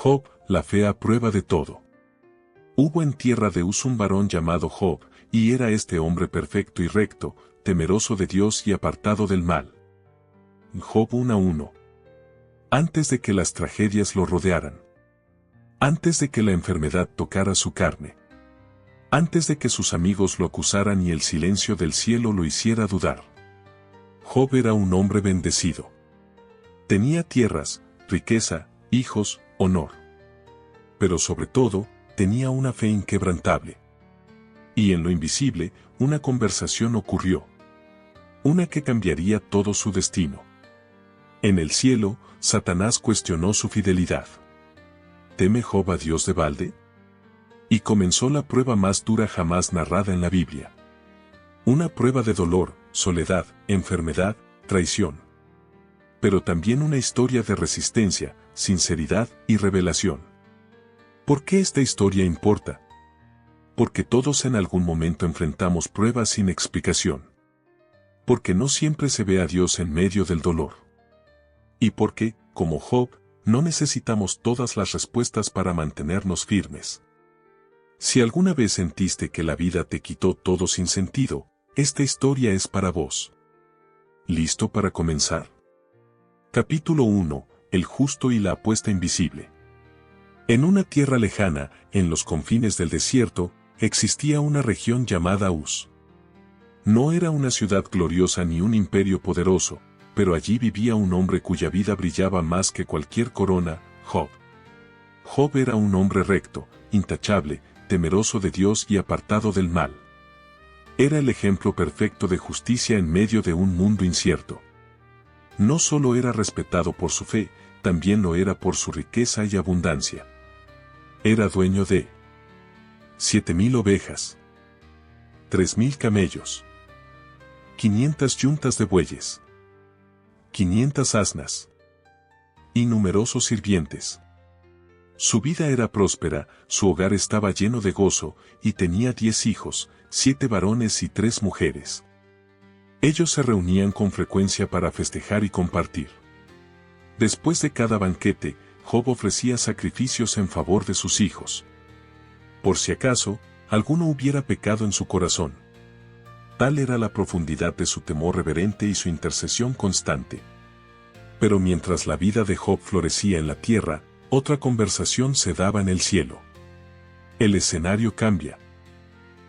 Job, la fea prueba de todo. Hubo en tierra de Uz un varón llamado Job, y era este hombre perfecto y recto, temeroso de Dios y apartado del mal. Job 1:1. Antes de que las tragedias lo rodearan. Antes de que la enfermedad tocara su carne. Antes de que sus amigos lo acusaran y el silencio del cielo lo hiciera dudar. Job era un hombre bendecido. Tenía tierras, riqueza, hijos, honor. Pero sobre todo, tenía una fe inquebrantable. Y en lo invisible, una conversación ocurrió. Una que cambiaría todo su destino. En el cielo, Satanás cuestionó su fidelidad. ¿Teme Job a Dios de balde? Y comenzó la prueba más dura jamás narrada en la Biblia. Una prueba de dolor, soledad, enfermedad, traición. Pero también una historia de resistencia, sinceridad y revelación. ¿Por qué esta historia importa? Porque todos en algún momento enfrentamos pruebas sin explicación. Porque no siempre se ve a Dios en medio del dolor. Y porque, como Job, no necesitamos todas las respuestas para mantenernos firmes. Si alguna vez sentiste que la vida te quitó todo sin sentido, esta historia es para vos. ¿Listo para comenzar? Capítulo 1. El justo y la apuesta invisible. En una tierra lejana, en los confines del desierto, existía una región llamada Uz. No era una ciudad gloriosa ni un imperio poderoso, pero allí vivía un hombre cuya vida brillaba más que cualquier corona, Job. Job era un hombre recto, intachable, temeroso de Dios y apartado del mal. Era el ejemplo perfecto de justicia en medio de un mundo incierto. No solo era respetado por su fe, también lo era por su riqueza y abundancia. Era dueño de 7,000 ovejas, 3,000 camellos, 500 yuntas de bueyes, 500 asnas y numerosos sirvientes. Su vida era próspera, su hogar estaba lleno de gozo, y tenía 10 hijos, 7 varones y 3 mujeres. Ellos se reunían con frecuencia para festejar y compartir. Después de cada banquete, Job ofrecía sacrificios en favor de sus hijos. Por si acaso, alguno hubiera pecado en su corazón. Tal era la profundidad de su temor reverente y su intercesión constante. Pero mientras la vida de Job florecía en la tierra, otra conversación se daba en el cielo. El escenario cambia.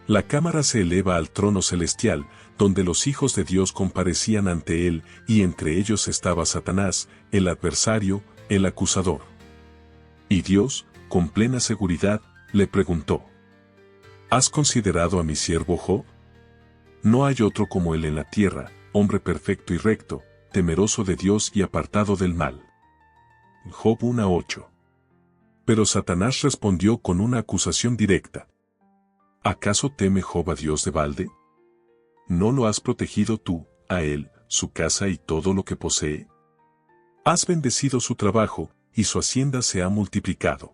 La cámara se eleva al trono celestial, donde los hijos de Dios comparecían ante él, y entre ellos estaba Satanás, el adversario, el acusador. Y Dios, con plena seguridad, le preguntó: ¿Has considerado a mi siervo Job? No hay otro como él en la tierra, hombre perfecto y recto, temeroso de Dios y apartado del mal. Job 1:8. Pero Satanás respondió con una acusación directa. ¿Acaso teme Job a Dios de balde? ¿No lo has protegido tú, a él, su casa y todo lo que posee? Has bendecido su trabajo, y su hacienda se ha multiplicado.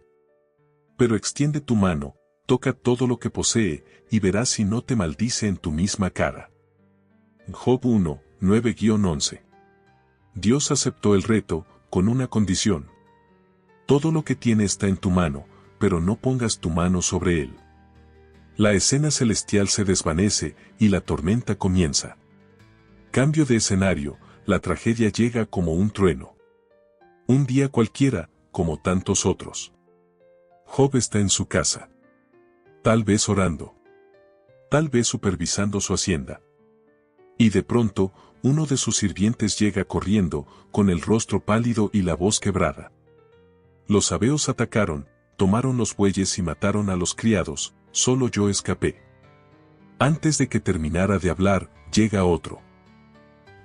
Pero extiende tu mano, toca todo lo que posee, y verás si no te maldice en tu misma cara. Job 1, 9-11. Dios aceptó el reto, con una condición. Todo lo que tiene está en tu mano, pero no pongas tu mano sobre él. La escena celestial se desvanece, y la tormenta comienza. Cambio de escenario, la tragedia llega como un trueno. Un día cualquiera, como tantos otros. Job está en su casa. Tal vez orando. Tal vez supervisando su hacienda. Y de pronto, uno de sus sirvientes llega corriendo, con el rostro pálido y la voz quebrada. Los sabeos atacaron, tomaron los bueyes y mataron a los criados, solo yo escapé. Antes de que terminara de hablar, llega otro.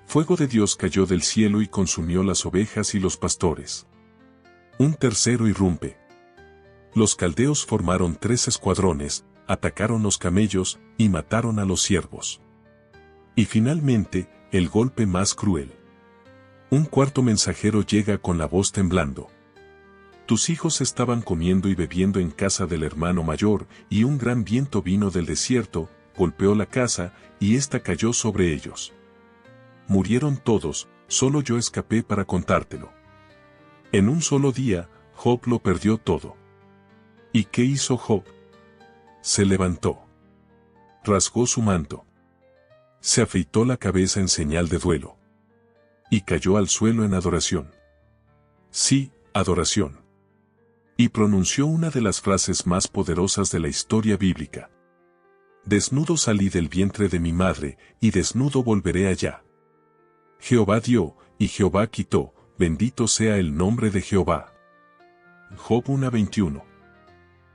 Fuego de Dios cayó del cielo y consumió las ovejas y los pastores. Un tercero irrumpe. Los caldeos formaron 3 escuadrones, atacaron los camellos y mataron a los siervos. Y finalmente, el golpe más cruel. Un cuarto mensajero llega con la voz temblando. Tus hijos estaban comiendo y bebiendo en casa del hermano mayor, y un gran viento vino del desierto, golpeó la casa, y ésta cayó sobre ellos. Murieron todos, solo yo escapé para contártelo. En un solo día, Job lo perdió todo. ¿Y qué hizo Job? Se levantó. Rasgó su manto. Se afeitó la cabeza en señal de duelo. Y cayó al suelo en adoración. Sí, adoración. Y pronunció una de las frases más poderosas de la historia bíblica. Desnudo salí del vientre de mi madre, y desnudo volveré allá. Jehová dio, y Jehová quitó, bendito sea el nombre de Jehová. Job 1:21.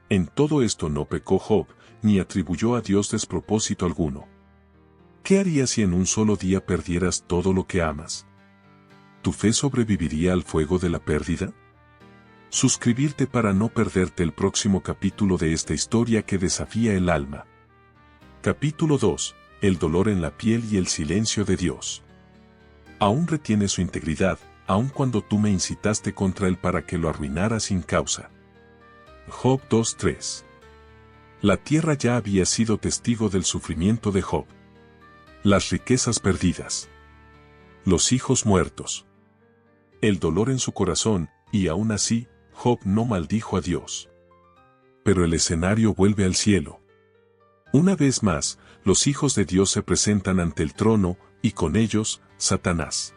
En todo esto no pecó Job, ni atribuyó a Dios despropósito alguno. ¿Qué harías si en un solo día perdieras todo lo que amas? ¿Tu fe sobreviviría al fuego de la pérdida? Suscribirte para no perderte el próximo capítulo de esta historia que desafía el alma. Capítulo 2. El dolor en la piel y el silencio de Dios. Aún retiene su integridad, aun cuando tú me incitaste contra él para que lo arruinara sin causa. Job 2:3. La tierra ya había sido testigo del sufrimiento de Job. Las riquezas perdidas. Los hijos muertos. El dolor en su corazón, y aún así, Job no maldijo a Dios. Pero el escenario vuelve al cielo. Una vez más, los hijos de Dios se presentan ante el trono, y con ellos, Satanás.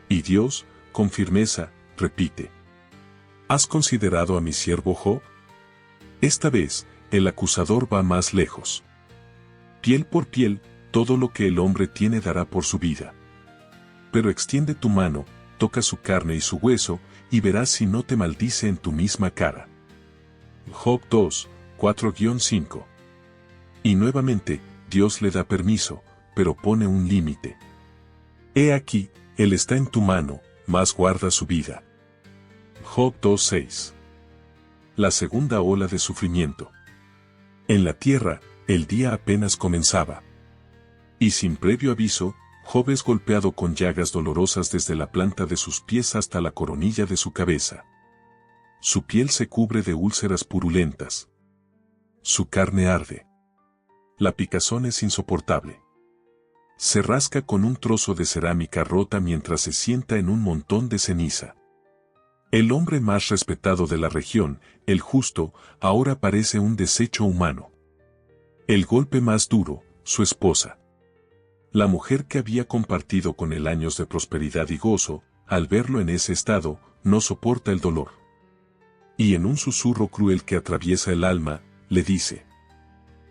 Y Dios, con firmeza, repite: ¿Has considerado a mi siervo Job? Esta vez, el acusador va más lejos. Piel por piel, todo lo que el hombre tiene dará por su vida. Pero extiende tu mano, toca su carne y su hueso, y verás si no te maldice en tu misma cara. Job 2, 4-5. Y nuevamente, Dios le da permiso, pero pone un límite. He aquí, él está en tu mano, mas guarda su vida. Job 2:6. La segunda ola de sufrimiento. En la tierra, el día apenas comenzaba. Y sin previo aviso, Job es golpeado con llagas dolorosas desde la planta de sus pies hasta la coronilla de su cabeza. Su piel se cubre de úlceras purulentas. Su carne arde. La picazón es insoportable. Se rasca con un trozo de cerámica rota mientras se sienta en un montón de ceniza. El hombre más respetado de la región, el justo, ahora parece un desecho humano. El golpe más duro, su esposa. La mujer que había compartido con él años de prosperidad y gozo, al verlo en ese estado, no soporta el dolor. Y en un susurro cruel que atraviesa el alma, le dice: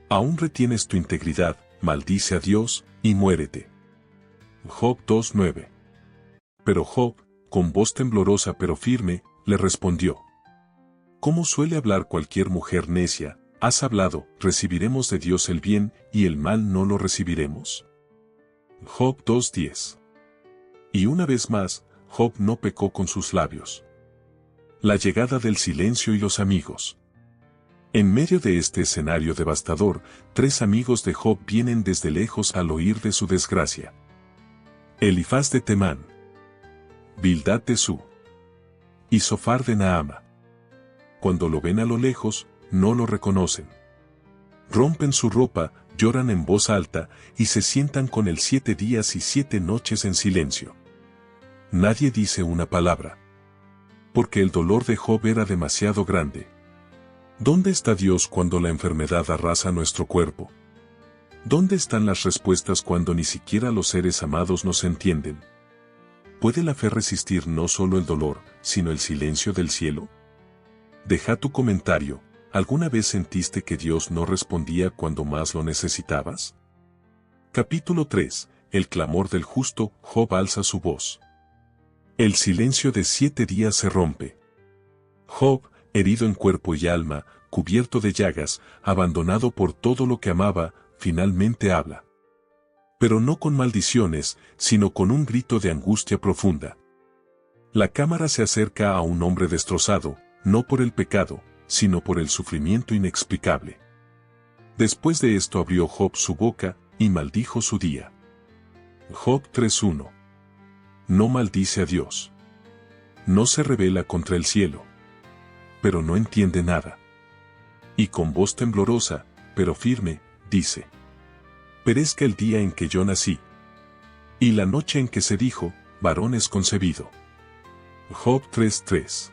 «Aún retienes tu integridad, maldice a Dios, y muérete». Job 2:9. Pero Job, con voz temblorosa pero firme, le respondió: «¿Cómo suele hablar cualquier mujer necia? Has hablado, recibiremos de Dios el bien, y el mal no lo recibiremos». Job 2:10. Y una vez más, Job no pecó con sus labios. La llegada del silencio y los amigos. En medio de este escenario devastador, 3 amigos de Job vienen desde lejos al oír de su desgracia. Elifaz de Temán, Bildad de Sú y Sofar de Naama. Cuando lo ven a lo lejos, no lo reconocen. Rompen su ropa, lloran en voz alta, y se sientan con él 7 días y 7 noches en silencio. Nadie dice una palabra. Porque el dolor de Job era demasiado grande. ¿Dónde está Dios cuando la enfermedad arrasa nuestro cuerpo? ¿Dónde están las respuestas cuando ni siquiera los seres amados nos entienden? ¿Puede la fe resistir no solo el dolor, sino el silencio del cielo? Deja tu comentario. ¿Alguna vez sentiste que Dios no respondía cuando más lo necesitabas? Capítulo 3. El clamor del justo. Job alza su voz. El silencio de 7 días se rompe. Job, herido en cuerpo y alma, cubierto de llagas, abandonado por todo lo que amaba, finalmente habla. Pero no con maldiciones, sino con un grito de angustia profunda. La cámara se acerca a un hombre destrozado, no por el pecado, sino por el sufrimiento inexplicable. Después de esto abrió Job su boca, y maldijo su día. Job 3:1. No maldice a Dios. No se rebela contra el cielo. Pero no entiende nada. Y con voz temblorosa, pero firme, dice: «Perezca el día en que yo nací. Y la noche en que se dijo, varón es concebido». Job 3:3.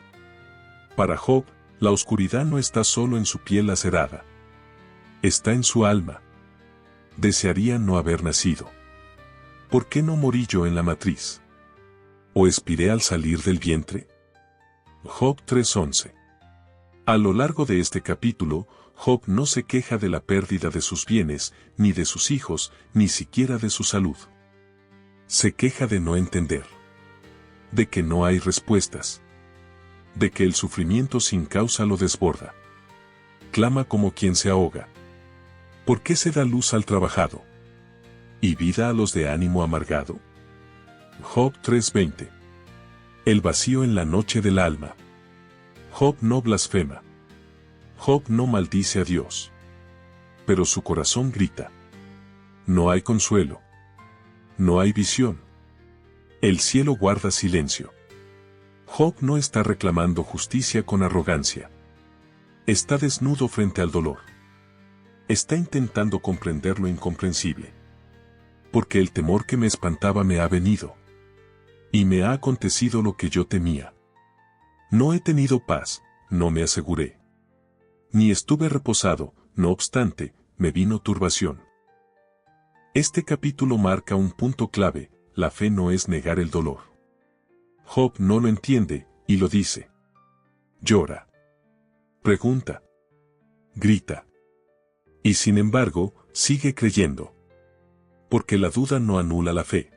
Para Job, la oscuridad no está solo en su piel lacerada. Está en su alma. Desearía no haber nacido. ¿Por qué no morí yo en la matriz? ¿O expiré al salir del vientre? Job 3:11. A lo largo de este capítulo, Job no se queja de la pérdida de sus bienes, ni de sus hijos, ni siquiera de su salud. Se queja de no entender. De que no hay respuestas. De que el sufrimiento sin causa lo desborda. Clama como quien se ahoga. ¿Por qué se da luz al trabajado? ¿Y vida a los de ánimo amargado? Job 3:20. El vacío en la noche del alma. Job no blasfema. Job no maldice a Dios. Pero su corazón grita. No hay consuelo. No hay visión. El cielo guarda silencio. Job no está reclamando justicia con arrogancia. Está desnudo frente al dolor. Está intentando comprender lo incomprensible. Porque el temor que me espantaba me ha venido. Y me ha acontecido lo que yo temía. No he tenido paz, no me aseguré. Ni estuve reposado, no obstante, me vino turbación. Este capítulo marca un punto clave: la fe no es negar el dolor. Job no lo entiende, y lo dice. Llora. Pregunta. Grita. Y sin embargo, sigue creyendo. Porque la duda no anula la fe.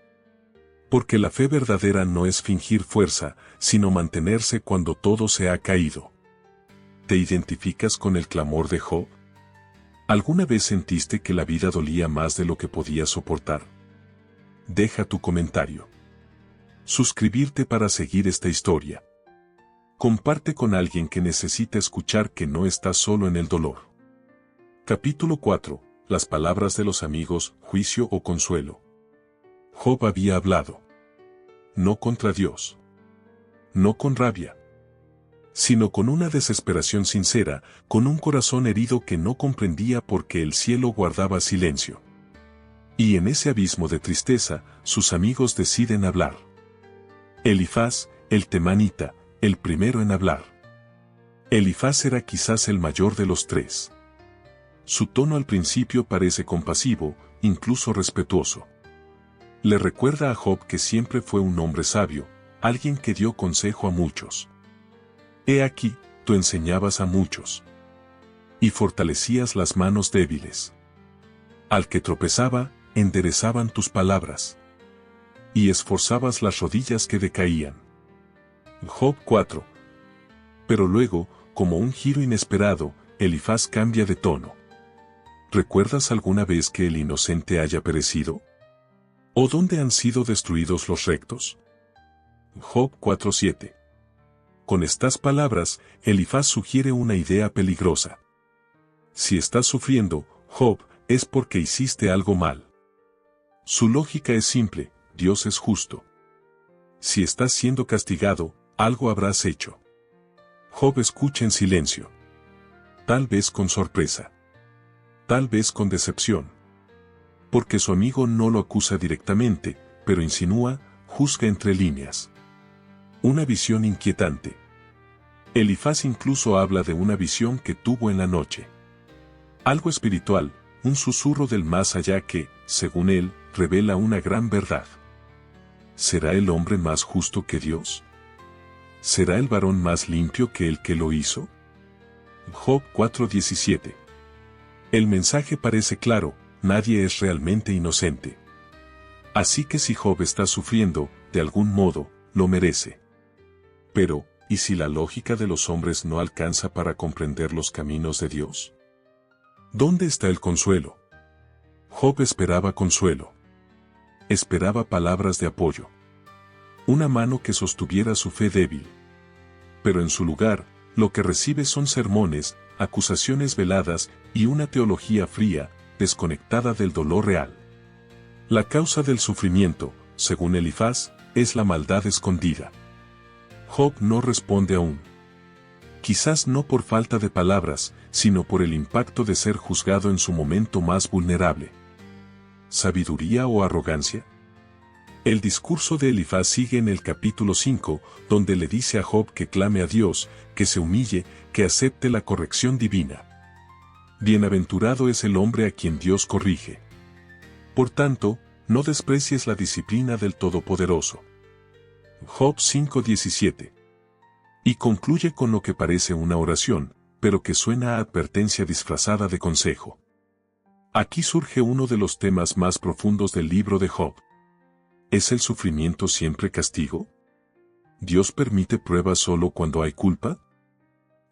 Porque la fe verdadera no es fingir fuerza, sino mantenerse cuando todo se ha caído. ¿Te identificas con el clamor de Job? ¿Alguna vez sentiste que la vida dolía más de lo que podías soportar? Deja tu comentario. Suscribirte para seguir esta historia. Comparte con alguien que necesita escuchar que no estás solo en el dolor. Capítulo 4. Las palabras de los amigos, juicio o consuelo. Job había hablado. No contra Dios. No con rabia. Sino con una desesperación sincera, con un corazón herido que no comprendía por qué el cielo guardaba silencio. Y en ese abismo de tristeza, sus amigos deciden hablar. Elifaz, el temanita, el primero en hablar. Elifaz era quizás el mayor de los tres. Su tono al principio parece compasivo, incluso respetuoso. Le recuerda a Job que siempre fue un hombre sabio, alguien que dio consejo a muchos. He aquí, tú enseñabas a muchos. Y fortalecías las manos débiles. Al que tropezaba, enderezaban tus palabras. Y esforzabas las rodillas que decaían. Job 4. Pero luego, como un giro inesperado, Elifaz cambia de tono. ¿Recuerdas alguna vez que el inocente haya perecido? ¿O dónde han sido destruidos los rectos? Job 4:7. Con estas palabras, Elifaz sugiere una idea peligrosa. Si estás sufriendo, Job, es porque hiciste algo mal. Su lógica es simple: Dios es justo. Si estás siendo castigado, algo habrás hecho. Job escucha en silencio. Tal vez con sorpresa. Tal vez con decepción. Porque su amigo no lo acusa directamente, pero insinúa, juzga entre líneas. Una visión inquietante. Elifaz incluso habla de una visión que tuvo en la noche. Algo espiritual, un susurro del más allá que, según él, revela una gran verdad. ¿Será el hombre más justo que Dios? ¿Será el varón más limpio que el que lo hizo? Job 4:17. El mensaje parece claro: nadie es realmente inocente. Así que si Job está sufriendo, de algún modo, lo merece. Pero, ¿y si la lógica de los hombres no alcanza para comprender los caminos de Dios? ¿Dónde está el consuelo? Job esperaba consuelo. Esperaba palabras de apoyo. Una mano que sostuviera su fe débil. Pero en su lugar, lo que recibe son sermones, acusaciones veladas y una teología fría, desconectada del dolor real. La causa del sufrimiento, según Elifaz, es la maldad escondida. Job no responde aún. Quizás no por falta de palabras, sino por el impacto de ser juzgado en su momento más vulnerable. ¿Sabiduría o arrogancia? El discurso de Elifaz sigue en el capítulo 5, donde le dice a Job que clame a Dios, que se humille, que acepte la corrección divina. Bienaventurado es el hombre a quien Dios corrige. Por tanto, no desprecies la disciplina del Todopoderoso. Job 5:17. Y concluye con lo que parece una oración, pero que suena a advertencia disfrazada de consejo. Aquí surge uno de los temas más profundos del libro de Job. ¿Es el sufrimiento siempre castigo? ¿Dios permite pruebas solo cuando hay culpa?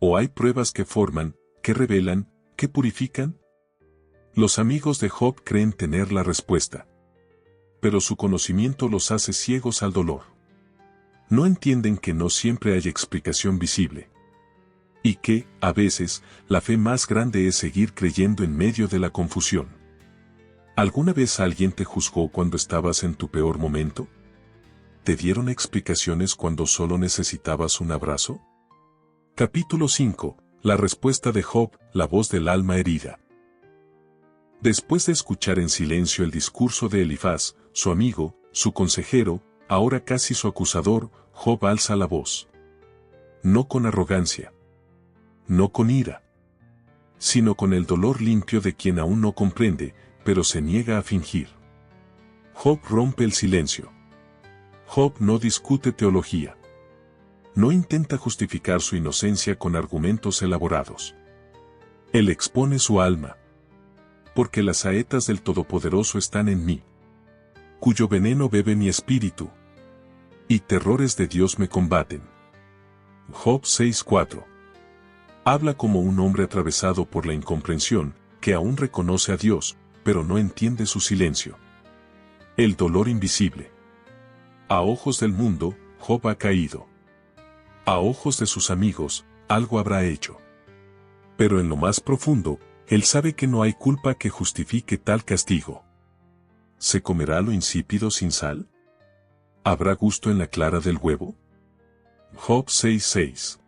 ¿O hay pruebas que forman, que revelan, que purifican? Los amigos de Job creen tener la respuesta. Pero su conocimiento los hace ciegos al dolor. No entienden que no siempre hay explicación visible. Y que, a veces, la fe más grande es seguir creyendo en medio de la confusión. ¿Alguna vez alguien te juzgó cuando estabas en tu peor momento? ¿Te dieron explicaciones cuando solo necesitabas un abrazo? Capítulo 5. La respuesta de Job, la voz del alma herida. Después de escuchar en silencio el discurso de Elifaz, su amigo, su consejero, ahora casi su acusador, Job alza la voz. No con arrogancia. No con ira. Sino con el dolor limpio de quien aún no comprende, pero se niega a fingir. Job rompe el silencio. Job no discute teología. No intenta justificar su inocencia con argumentos elaborados. Él expone su alma. Porque las saetas del Todopoderoso están en mí, cuyo veneno bebe mi espíritu, y terrores de Dios me combaten. Job 6:4. Habla como un hombre atravesado por la incomprensión, que aún reconoce a Dios, pero no entiende su silencio. El dolor invisible. A ojos del mundo, Job ha caído. A ojos de sus amigos, algo habrá hecho. Pero en lo más profundo, él sabe que no hay culpa que justifique tal castigo. ¿Se comerá lo insípido sin sal? ¿Habrá gusto en la clara del huevo? Job 6:6.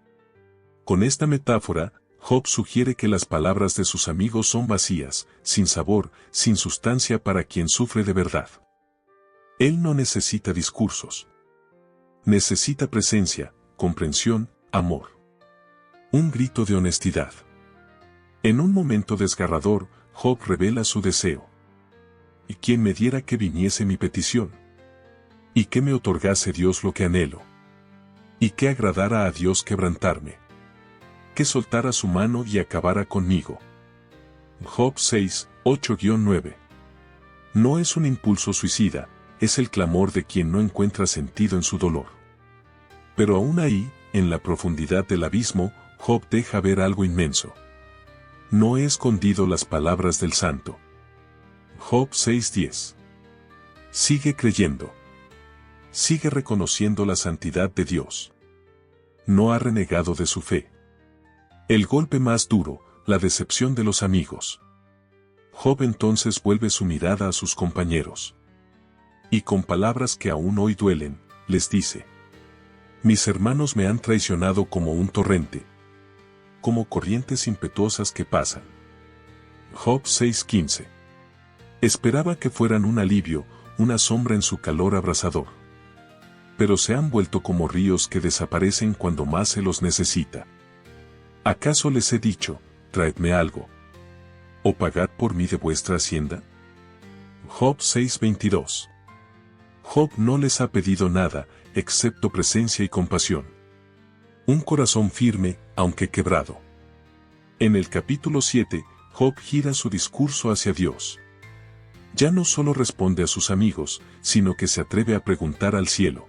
Con esta metáfora, Job sugiere que las palabras de sus amigos son vacías, sin sabor, sin sustancia para quien sufre de verdad. Él no necesita discursos. Necesita presencia, comprensión, amor. Un grito de honestidad. En un momento desgarrador, Job revela su deseo. ¿Y quién me diera que viniese mi petición? ¿Y que me otorgase Dios lo que anhelo? ¿Y que agradara a Dios quebrantarme? Que soltara su mano y acabara conmigo. Job 6:8-9. No es un impulso suicida, es el clamor de quien no encuentra sentido en su dolor. Pero aún ahí, en la profundidad del abismo, Job deja ver algo inmenso. No he escondido las palabras del santo. Job 6:10. Sigue creyendo. Sigue reconociendo la santidad de Dios. No ha renegado de su fe. El golpe más duro, la decepción de los amigos. Job entonces vuelve su mirada a sus compañeros. Y con palabras que aún hoy duelen, les dice: mis hermanos me han traicionado como un torrente, como corrientes impetuosas que pasan. Job 6:15. Esperaba que fueran un alivio, una sombra en su calor abrasador. Pero se han vuelto como ríos que desaparecen cuando más se los necesita. ¿Acaso les he dicho, traedme algo? ¿O pagad por mí de vuestra hacienda? Job 6:22. Job no les ha pedido nada, excepto presencia y compasión. Un corazón firme, aunque quebrado. En el capítulo 7, Job gira su discurso hacia Dios. Ya no solo responde a sus amigos, sino que se atreve a preguntar al cielo.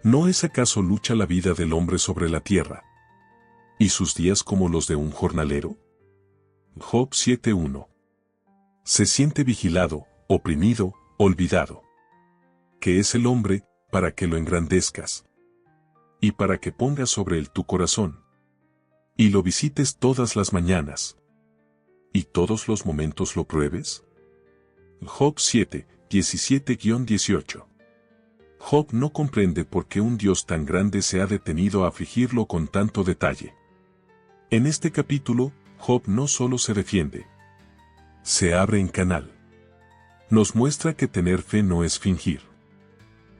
¿No es acaso lucha la vida del hombre sobre la tierra? ¿Y sus días como los de un jornalero? Job 7:1. Se siente vigilado, oprimido, olvidado. ¿Qué es el hombre, para que lo engrandezcas? Y para que pongas sobre él tu corazón. Y lo visites todas las mañanas. ¿Y todos los momentos lo pruebes? Job 7:17-18. Job no comprende por qué un Dios tan grande se ha detenido a afligirlo con tanto detalle. En este capítulo, Job no solo se defiende. Se abre en canal. Nos muestra que tener fe no es fingir.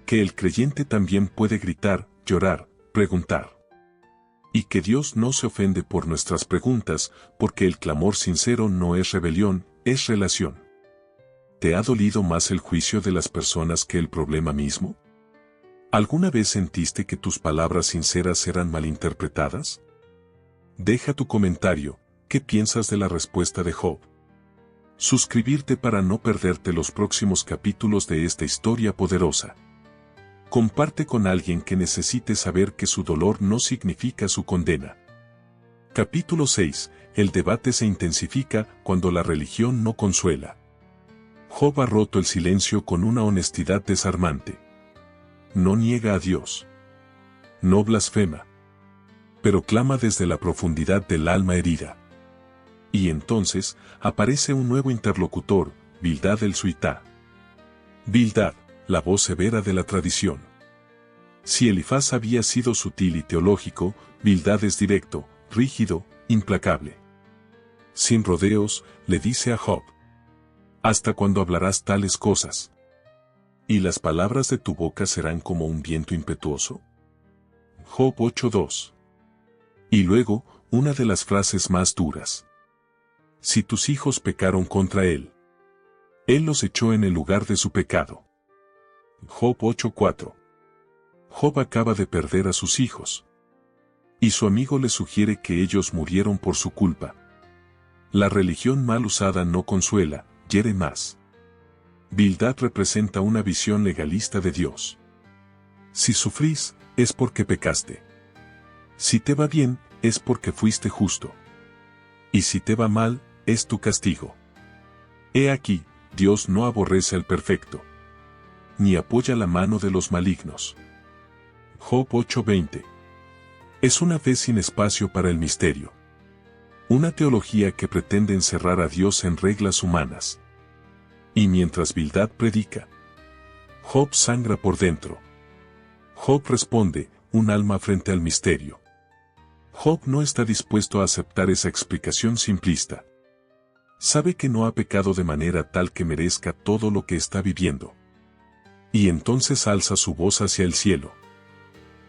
que el creyente también puede gritar, llorar, preguntar. Y que Dios no se ofende por nuestras preguntas, porque el clamor sincero no es rebelión, es relación. ¿Te ha dolido más el juicio de las personas que el problema mismo? ¿Alguna vez sentiste que tus palabras sinceras eran malinterpretadas? Deja tu comentario, ¿qué piensas de la respuesta de Job? Suscribirte para no perderte los próximos capítulos de esta historia poderosa. Comparte con alguien que necesite saber que su dolor no significa su condena. Capítulo 6. El debate se intensifica cuando la religión no consuela. Job ha roto el silencio con una honestidad desarmante. No niega a Dios. No blasfema. Pero clama desde la profundidad del alma herida. Y entonces aparece un nuevo interlocutor, Bildad el Suitá. Bildad, la voz severa de la tradición. Si Elifaz había sido sutil y teológico, Bildad es directo, rígido, implacable. Sin rodeos, le dice a Job: ¿hasta cuándo hablarás tales cosas? ¿Y las palabras de tu boca serán como un viento impetuoso? Job 8:2. Y luego, una de las frases más duras. Si tus hijos pecaron contra él, él los echó en el lugar de su pecado. Job 8:4. Job acaba de perder a sus hijos. Y su amigo le sugiere que ellos murieron por su culpa. La religión mal usada no consuela, hiere más. Bildad representa una visión legalista de Dios. Si sufrís, es porque pecaste. Si te va bien, es porque fuiste justo. Y si te va mal, es tu castigo. He aquí, Dios no aborrece al perfecto, ni apoya la mano de los malignos. Job 8:20. Es una fe sin espacio para el misterio. Una teología que pretende encerrar a Dios en reglas humanas. Y mientras Bildad predica, Job sangra por dentro. Job responde, un alma frente al misterio. Job no está dispuesto a aceptar esa explicación simplista. Sabe que no ha pecado de manera tal que merezca todo lo que está viviendo. Y entonces alza su voz hacia el cielo.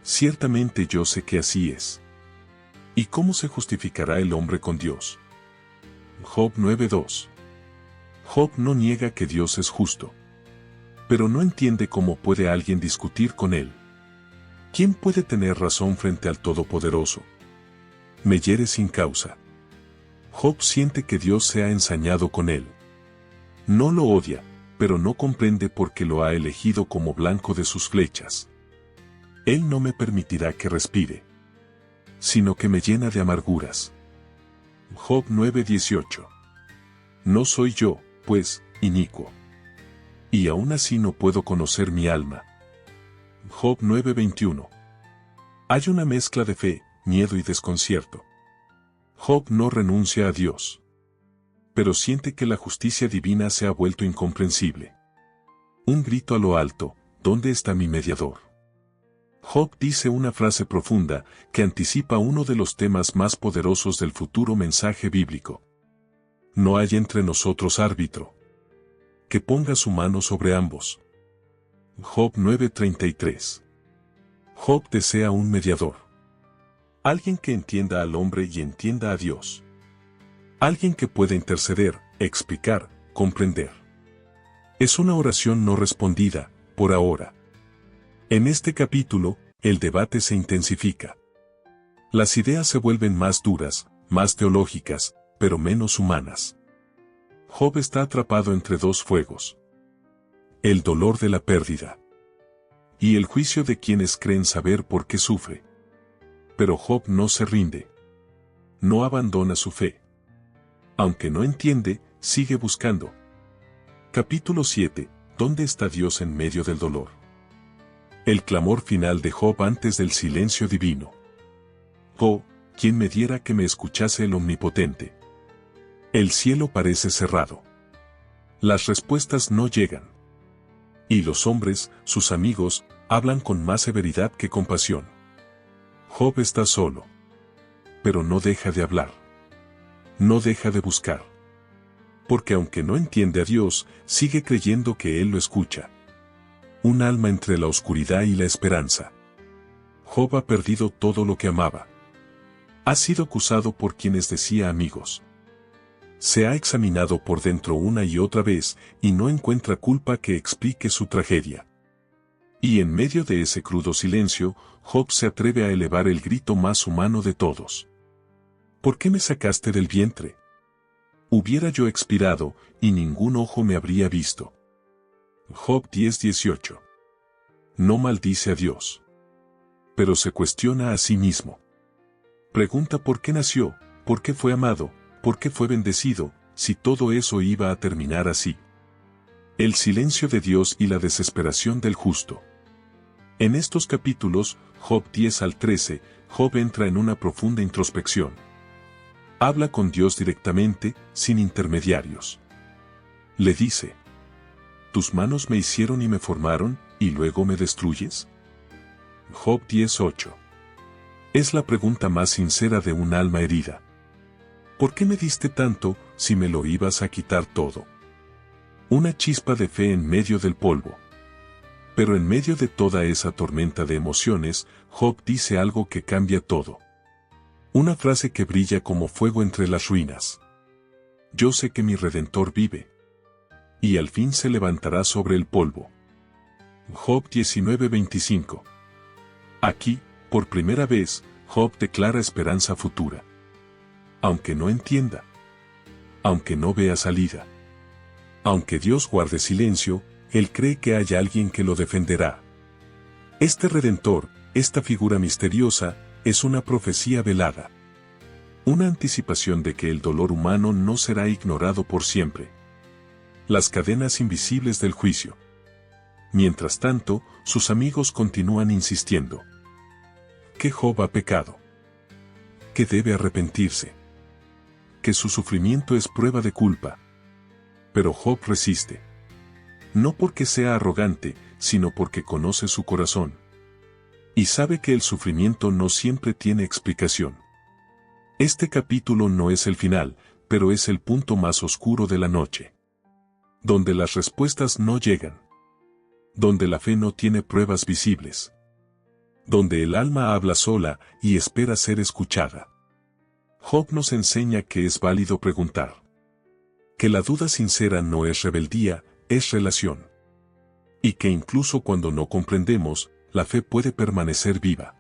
Ciertamente yo sé que así es. ¿Y cómo se justificará el hombre con Dios? Job 9:2. Job no niega que Dios es justo. Pero no entiende cómo puede alguien discutir con él. ¿Quién puede tener razón frente al Todopoderoso? Me hiere sin causa. Job siente que Dios se ha ensañado con él. No lo odia, pero no comprende por qué lo ha elegido como blanco de sus flechas. Él no me permitirá que respire, sino que me llena de amarguras. Job 9:18. No soy yo, pues, inicuo. Y aún así no puedo conocer mi alma. Job 9:21. Hay una mezcla de fe, miedo y desconcierto. Job no renuncia a Dios, pero siente que la justicia divina se ha vuelto incomprensible. Un grito a lo alto, ¿dónde está mi mediador? Job dice una frase profunda que anticipa uno de los temas más poderosos del futuro mensaje bíblico. No hay entre nosotros árbitro que ponga su mano sobre ambos. Job 9:33. Job desea un mediador. Alguien que entienda al hombre y entienda a Dios. Alguien que pueda interceder, explicar, comprender. Es una oración no respondida, por ahora. En este capítulo, el debate se intensifica. Las ideas se vuelven más duras, más teológicas, pero menos humanas. Job está atrapado entre dos fuegos. El dolor de la pérdida. Y el juicio de quienes creen saber por qué sufre. Pero Job no se rinde. No abandona su fe. Aunque no entiende, sigue buscando. Capítulo 7. ¿Dónde está Dios en medio del dolor? El clamor final de Job antes del silencio divino. Oh, quien me diera que me escuchase el Omnipotente. El cielo parece cerrado. Las respuestas no llegan. Y los hombres, sus amigos, hablan con más severidad que compasión. Job está solo. Pero no deja de hablar. No deja de buscar. Porque aunque no entiende a Dios, sigue creyendo que Él lo escucha. un alma entre la oscuridad y la esperanza. Job ha perdido todo lo que amaba. Ha sido acusado por quienes decía amigos. Se ha examinado por dentro una y otra vez y no encuentra culpa que explique su tragedia. Y en medio de ese crudo silencio, Job se atreve a elevar el grito más humano de todos. ¿Por qué me sacaste del vientre? Hubiera yo expirado, y ningún ojo me habría visto. Job 10:18. No maldice a Dios, pero se cuestiona a sí mismo. Pregunta por qué nació, por qué fue amado, por qué fue bendecido, si todo eso iba a terminar así. El silencio de Dios y la desesperación del justo. En estos capítulos, Job 10 al 13, Job entra en una profunda introspección. Habla con Dios directamente, sin intermediarios. Le dice: ¿Tus manos me hicieron y me formaron, y luego me destruyes? Job 10:8. Es la pregunta más sincera de un alma herida. ¿Por qué me diste tanto, si me lo ibas a quitar todo? Una chispa de fe en medio del polvo. Pero en medio de toda esa tormenta de emociones, Job dice algo que cambia todo. Una frase que brilla como fuego entre las ruinas. Yo sé que mi Redentor vive. Y al fin se levantará sobre el polvo. Job 19:25. Aquí, por primera vez, Job declara esperanza futura. Aunque no entienda. Aunque no vea salida. Aunque Dios guarde silencio, él cree que hay alguien que lo defenderá. Este Redentor, esta figura misteriosa, es una profecía velada. Una anticipación de que el dolor humano no será ignorado por siempre. Las cadenas invisibles del juicio. Mientras tanto, sus amigos continúan insistiendo. Que Job ha pecado. Que debe arrepentirse. Que su sufrimiento es prueba de culpa. Pero Job resiste. No porque sea arrogante, sino porque conoce su corazón. Y sabe que el sufrimiento no siempre tiene explicación. Este capítulo no es el final, pero es el punto más oscuro de la noche. Donde las respuestas no llegan. Donde la fe no tiene pruebas visibles. Donde el alma habla sola y espera ser escuchada. Job nos enseña que es válido preguntar. Que la duda sincera no es rebeldía, es relación. Y que incluso cuando no comprendemos, la fe puede permanecer viva.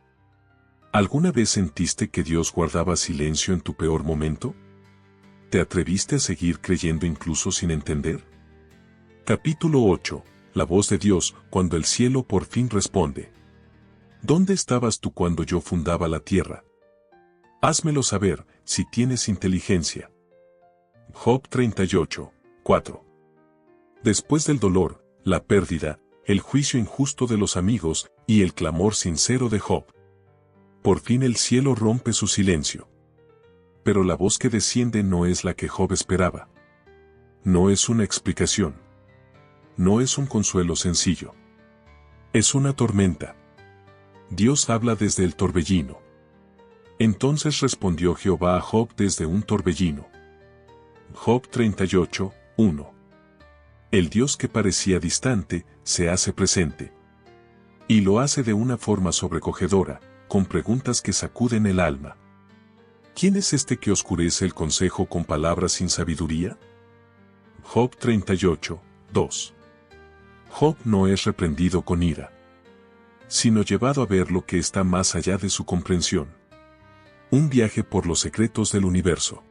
¿Alguna vez sentiste que Dios guardaba silencio en tu peor momento? ¿Te atreviste a seguir creyendo incluso sin entender? Capítulo 8. La voz de Dios cuando el cielo por fin responde. ¿Dónde estabas tú cuando yo fundaba la tierra? Házmelo saber, si tienes inteligencia. Job 38, 4. Después del dolor, la pérdida, el juicio injusto de los amigos y el clamor sincero de Job. Por fin el cielo rompe su silencio. Pero la voz que desciende no es la que Job esperaba. No es una explicación. No es un consuelo sencillo. Es una tormenta. Dios habla desde el torbellino. Entonces respondió Jehová a Job desde un torbellino. Job 38, 1. El Dios que parecía distante, se hace presente. Y lo hace de una forma sobrecogedora, con preguntas que sacuden el alma. ¿Quién es este que oscurece el consejo con palabras sin sabiduría? Job 38, 2. Job no es reprendido con ira, sino llevado a ver lo que está más allá de su comprensión. Un viaje por los secretos del universo.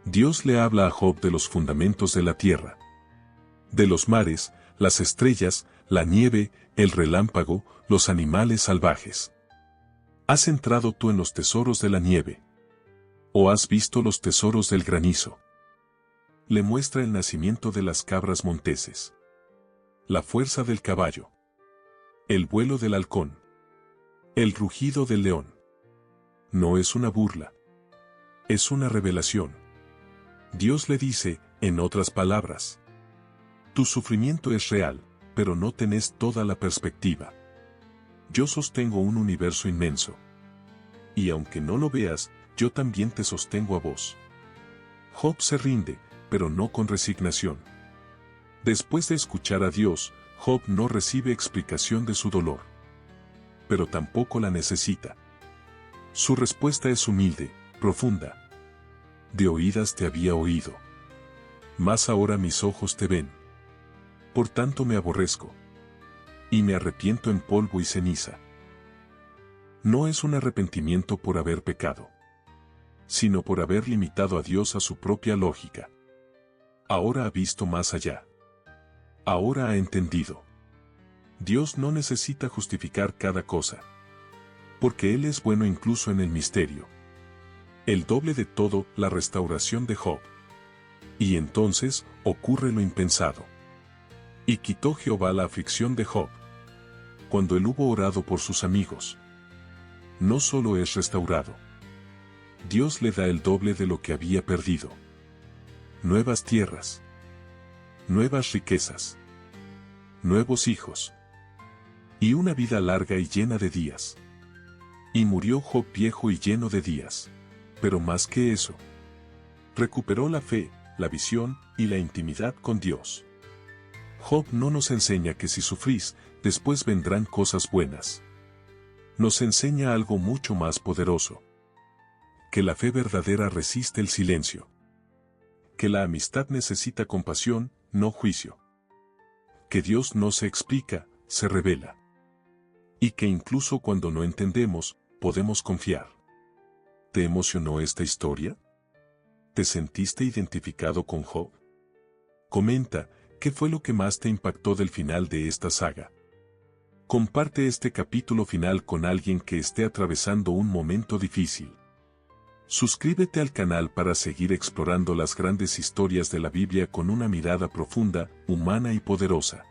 Dios le habla a Job de los fundamentos de la tierra. De los mares, las estrellas, la nieve, el relámpago, los animales salvajes. ¿Has entrado tú en los tesoros de la nieve? ¿O has visto los tesoros del granizo? Le muestra el nacimiento de las cabras monteses. La fuerza del caballo. El vuelo del halcón. El rugido del león. No es una burla. Es una revelación. Dios le dice, en otras palabras, tu sufrimiento es real, pero no tenés toda la perspectiva. Yo sostengo un universo inmenso. Y aunque no lo veas, yo también te sostengo a vos. Job se rinde, pero no con resignación. Después de escuchar a Dios, Job no recibe explicación de su dolor. Pero tampoco la necesita. Su respuesta es humilde, profunda. De oídas te había oído. Mas ahora mis ojos te ven. Por tanto me aborrezco. Y me arrepiento en polvo y ceniza. No es un arrepentimiento por haber pecado, sino por haber limitado a Dios a su propia lógica. Ahora ha visto más allá. Ahora ha entendido. Dios no necesita justificar cada cosa, porque Él es bueno incluso en el misterio. El doble de todo, la restauración de Job. Y entonces, ocurre lo impensado. Y quitó Jehová la aflicción de Job. Cuando él hubo orado por sus amigos, no solo es restaurado. Dios le da el doble de lo que había perdido. Nuevas tierras. Nuevas riquezas. Nuevos hijos. Y una vida larga y llena de días. Y murió Job viejo y lleno de días. Pero más que eso, recuperó la fe, la visión y la intimidad con Dios. Job no nos enseña que si sufrís, después vendrán cosas buenas. Nos enseña algo mucho más poderoso. Que la fe verdadera resiste el silencio. Que la amistad necesita compasión, no juicio. Que Dios no se explica, se revela. Y que incluso cuando no entendemos, podemos confiar. ¿Te emocionó esta historia? ¿Te sentiste identificado con Job? Comenta, ¿qué fue lo que más te impactó del final de esta saga? Comparte este capítulo final con alguien que esté atravesando un momento difícil. Suscríbete al canal para seguir explorando las grandes historias de la Biblia con una mirada profunda, humana y poderosa.